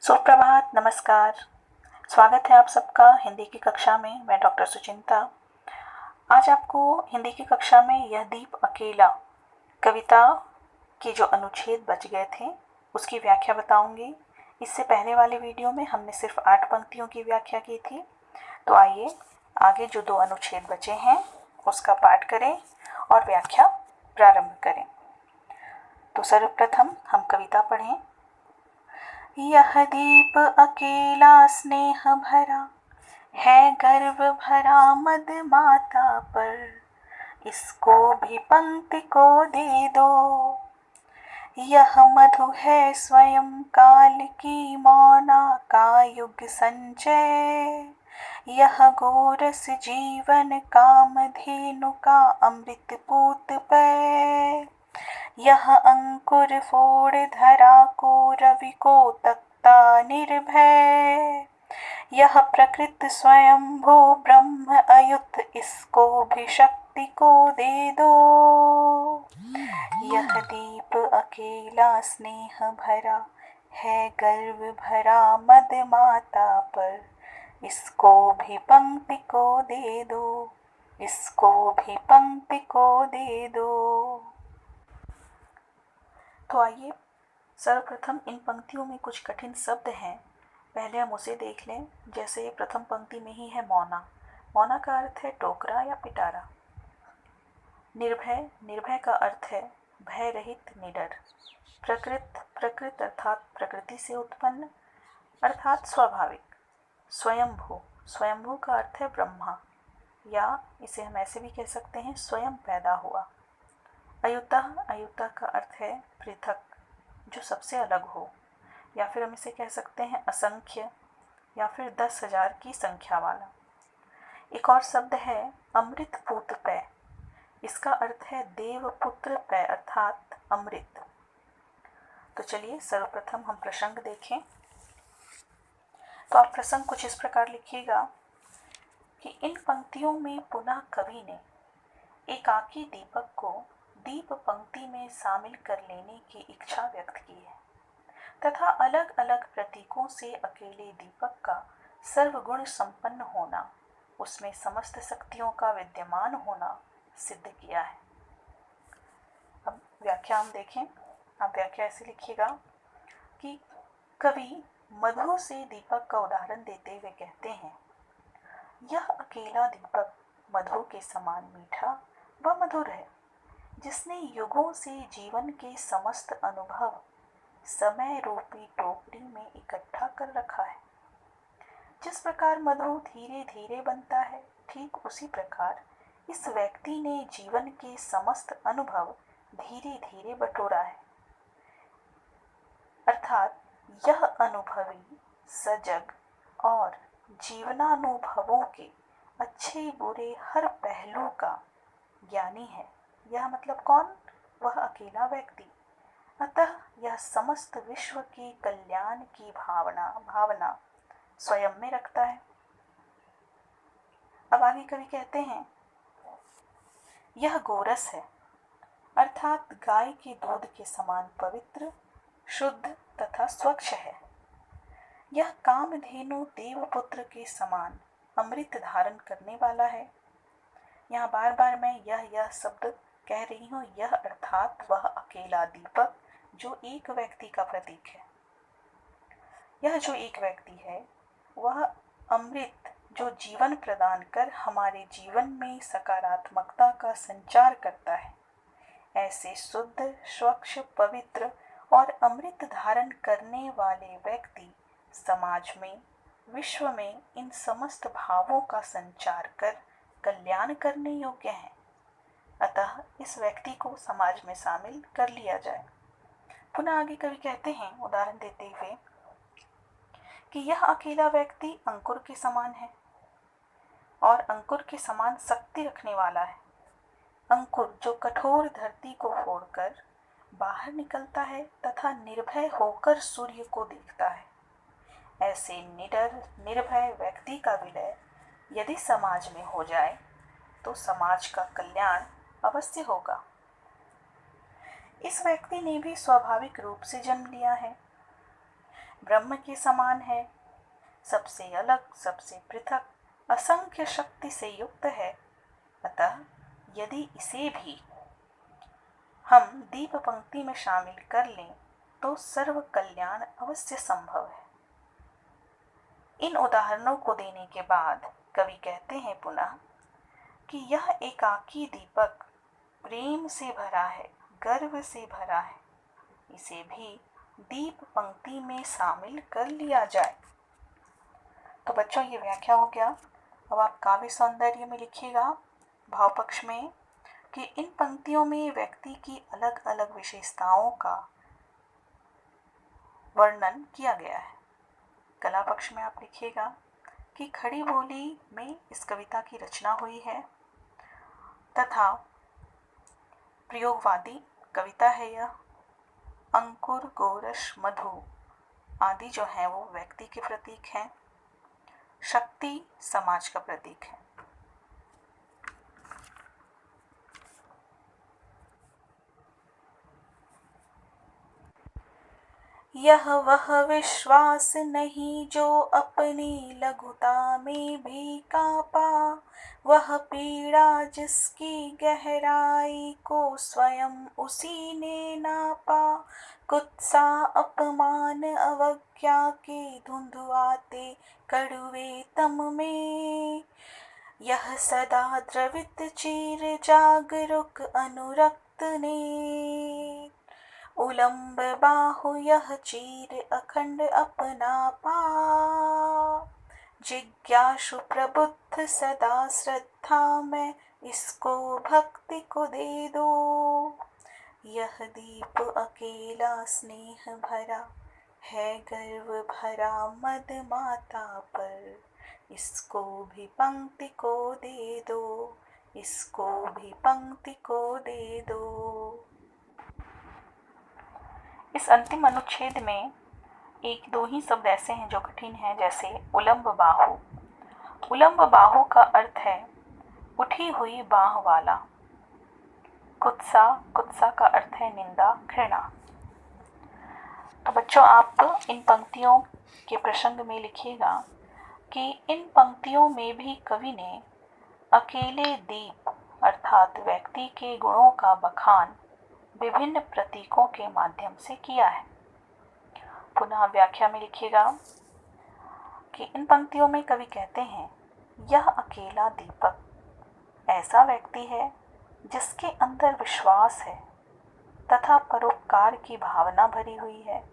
सुप्रभात, नमस्कार। स्वागत है आप सबका हिंदी की कक्षा में। मैं डॉक्टर सुचिंता। आज आपको हिंदी की कक्षा में यह दीप अकेला कविता के जो अनुच्छेद बच गए थे उसकी व्याख्या बताऊंगी। इससे पहले वाले वीडियो में हमने सिर्फ 8 पंक्तियों की व्याख्या की थी। तो आइए आगे जो 2 अनुच्छेद बचे हैं उसका पाठ करें और व्याख्या प्रारंभ करें। तो सर्वप्रथम हम कविता पढ़ें। यह दीप अकेला स्नेह भरा है, गर्व भरा मद माता पर, इसको भी पंक्ति को दे दो। यह मधु है स्वयं काल की मौना का युग संचय, यह गोरस जीवन कामधेनु का अमृत पूत पे, यह अंकुर फोड़ धरा को रवि को तकता निर्भय, यह प्रकृत स्वयंभू ब्रह्म अयुत, इसको भी शक्ति को दे दो। यह दीप अकेला स्नेह भरा है, गर्व भरा मद माता पर, इसको भी पंक्ति को दे दो, इसको भी पंक्ति को दे दो। तो आइए सर्वप्रथम इन पंक्तियों में कुछ कठिन शब्द हैं, पहले हम उसे देख लें। जैसे प्रथम पंक्ति में ही है मौना। मौना का अर्थ है टोकरा या पिटारा। निर्भय, निर्भय का अर्थ है भय रहित, निडर। प्रकृत, प्रकृत अर्थात प्रकृति से उत्पन्न अर्थात स्वाभाविक। स्वयंभू, स्वयंभू का अर्थ है ब्रह्मा, या इसे हम ऐसे भी कह सकते हैं स्वयं पैदा हुआ। अयुतः, अयुतः का अर्थ है पृथक, जो सबसे अलग हो, या फिर हम इसे कह सकते हैं असंख्य, या फिर 10,000 की संख्या वाला। एक और शब्द है अमृत पूत पै। इसका अर्थ है देवपुत्र पै अर्थात अमृत। तो चलिए सर्वप्रथम हम प्रसंग देखें। तो आप प्रसंग कुछ इस प्रकार लिखिएगा कि इन पंक्तियों में पुनः कवि ने एकाकी दीपक को दीप पंक्ति में शामिल कर लेने की इच्छा व्यक्त की है तथा अलग अलग प्रतीकों से अकेले दीपक का सर्वगुण संपन्न होना, उसमें समस्त शक्तियों का विद्यमान होना सिद्ध किया है। अब व्याख्या हम देखें। आप व्याख्या ऐसे लिखिएगा कि कवि मधु से दीपक का उदाहरण देते हुए कहते हैं, यह अकेला दीपक मधु के समान मीठा व मधुर है, जिसने युगों से जीवन के समस्त अनुभव समय रूपी टोकरी में इकट्ठा कर रखा है। जिस प्रकार मधु धीरे धीरे बनता है, ठीक उसी प्रकार इस व्यक्ति ने जीवन के समस्त अनुभव धीरे धीरे बटोरा है। अर्थात यह अनुभवी सजग और जीवनानुभवों के अच्छे बुरे हर पहलू का ज्ञानी है। यह मतलब कौन? वह अकेला व्यक्ति। अतः यह समस्त विश्व के कल्याण की भावना स्वयं में रखता है। अब आगे कवि कहते हैं, यह गोरस है अर्थात गाय के दूध के समान पवित्र, शुद्ध तथा स्वच्छ है। यह कामधेनु देवपुत्र के समान अमृत धारण करने वाला है। यहाँ बार बार मैं यह शब्द कह रही हूँ, यह अर्थात वह अकेला दीपक जो एक व्यक्ति का प्रतीक है। यह जो एक व्यक्ति है वह अमृत जो जीवन प्रदान कर हमारे जीवन में सकारात्मकता का संचार करता है। ऐसे शुद्ध, स्वच्छ, पवित्र और अमृत धारण करने वाले व्यक्ति समाज में, विश्व में इन समस्त भावों का संचार कर कल्याण करने योग्य हैं। अतः इस व्यक्ति को समाज में शामिल कर लिया जाए। पुनः आगे कवि कहते हैं उदाहरण देते हुए कि यह अकेला व्यक्ति अंकुर के समान है और अंकुर के समान शक्ति रखने वाला है। अंकुर जो कठोर धरती को फोड़कर बाहर निकलता है तथा निर्भय होकर सूर्य को देखता है। ऐसे निडर निर्भय व्यक्ति का विलय यदि समाज में हो जाए तो समाज का कल्याण अवश्य होगा। इस व्यक्ति ने भी स्वाभाविक रूप से जन्म लिया है। ब्रह्म के समान है, सबसे अलग, सबसे पृथक, असंख्य शक्ति से युक्त है। अतः यदि इसे भी हम दीप पंक्ति में शामिल कर लें तो सर्व कल्याण अवश्य संभव है। इन उदाहरणों को देने के बाद कवि कहते हैं पुनः कि यह एकाकी दीपक प्रेम से भरा है, गर्व से भरा है, इसे भी दीप पंक्ति में शामिल कर लिया जाए। तो बच्चों ये व्याख्या हो गया। अब आप काव्य सौंदर्य में लिखिएगा भाव पक्ष में कि इन पंक्तियों में व्यक्ति की अलग अलग विशेषताओं का वर्णन किया गया है। कला पक्ष में आप लिखिएगा कि खड़ी बोली में इस कविता की रचना हुई है तथा प्रयोगवादी कविता है यह। अंकुर, गोरस, मधु आदि जो हैं वो व्यक्ति के प्रतीक हैं। शक्ति समाज का प्रतीक है। यह वह विश्वास नहीं जो अपनी लघुता में भी कांपा, वह पीड़ा जिसकी गहराई को स्वयं उसी ने नापा। कुत्सा, अपमान, अवज्ञा के धुंधुआते कड़वे तम में, यह सदा द्रवित चीर जागरूक अनुरक्त ने। उलंब बाहु यह चीर अखंड अपना पा, जिज्ञासु प्रबुद्ध सदा श्रद्धा में इसको भक्ति को दे दो। यह दीप अकेला स्नेह भरा है, गर्व भरा मद माता पर, इसको भी पंक्ति को दे दो, इसको भी पंक्ति को दे दो। इस अंतिम अनुच्छेद में एक दो ही शब्द ऐसे हैं जो कठिन हैं, जैसे उलंब बाहु। उलंब बाहु का अर्थ है उठी हुई बाह वाला। कुत्सा, कुत्सा का अर्थ है निंदा, घृणा। तो बच्चों आप इन पंक्तियों के प्रसंग में लिखिएगा कि इन पंक्तियों में भी कवि ने अकेले दीप अर्थात व्यक्ति के गुणों का बखान विभिन्न प्रतीकों के माध्यम से किया है। पुनः व्याख्या में लिखिएगा कि इन पंक्तियों में कवि कहते हैं यह अकेला दीपक ऐसा व्यक्ति है जिसके अंदर विश्वास है तथा परोपकार की भावना भरी हुई है।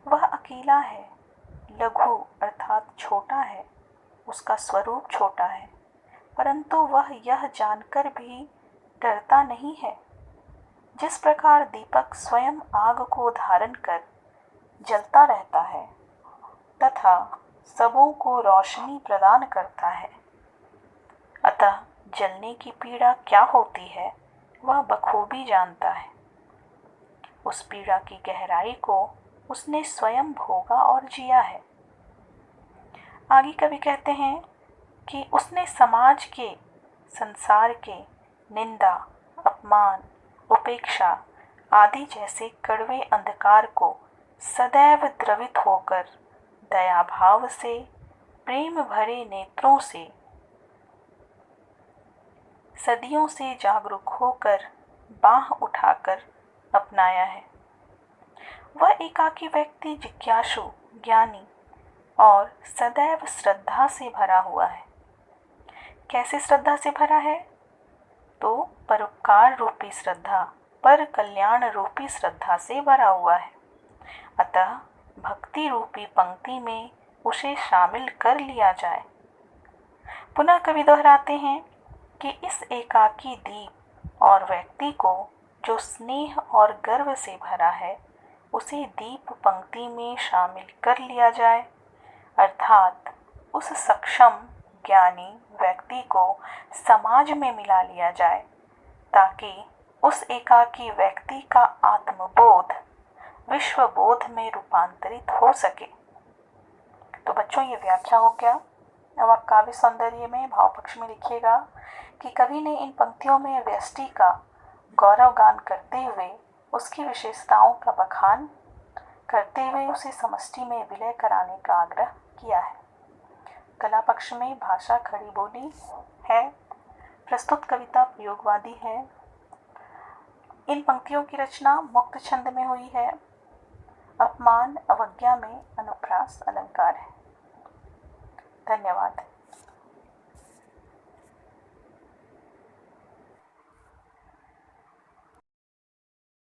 वह अकेला है, लघु अर्थात छोटा है, उसका स्वरूप छोटा है, परंतु वह यह जानकर भी डरता नहीं है। जिस प्रकार दीपक स्वयं आग को धारण कर जलता रहता है तथा सबों को रोशनी प्रदान करता है, अतः जलने की पीड़ा क्या होती है वह बखूबी जानता है। उस पीड़ा की गहराई को उसने स्वयं भोगा और जिया है। आगे कवि कहते हैं कि उसने समाज के, संसार के निंदा, अपमान, उपेक्षा आदि जैसे कड़वे अंधकार को सदैव द्रवित होकर दया भाव से, प्रेम भरे नेत्रों से, सदियों से जागरूक होकर बाह उठाकर अपनाया है। वह एकाकी व्यक्ति जिज्ञासु, ज्ञानी और सदैव श्रद्धा से भरा हुआ है। कैसे श्रद्धा से भरा है? तो परोपकार रूपी श्रद्धा, पर कल्याण रूपी श्रद्धा से भरा हुआ है। अतः भक्ति रूपी पंक्ति में उसे शामिल कर लिया जाए। पुनः कवि दोहराते हैं कि इस एकाकी दीप और व्यक्ति को जो स्नेह और गर्व से भरा है उसे दीप पंक्ति में शामिल कर लिया जाए, अर्थात उस सक्षम ज्ञानी व्यक्ति को समाज में मिला लिया जाए ताकि उस एकाकी व्यक्ति का आत्मबोध विश्वबोध में रूपांतरित हो सके। तो बच्चों ये व्याख्या हो गया। अब आप काव्य सौंदर्य में भाव पक्ष में लिखिएगा कि कवि ने इन पंक्तियों में व्यष्टि का गौरव गान करते हुए उसकी विशेषताओं का बखान करते हुए उसे समष्टि में विलय कराने का आग्रह किया है। कला पक्ष में भाषा खड़ी बोली है। प्रस्तुत कविता प्रयोगवादी है। इन पंक्तियों की रचना मुक्त छंद में हुई है। अपमान अवज्ञा में अनुप्रास अलंकार है। धन्यवाद।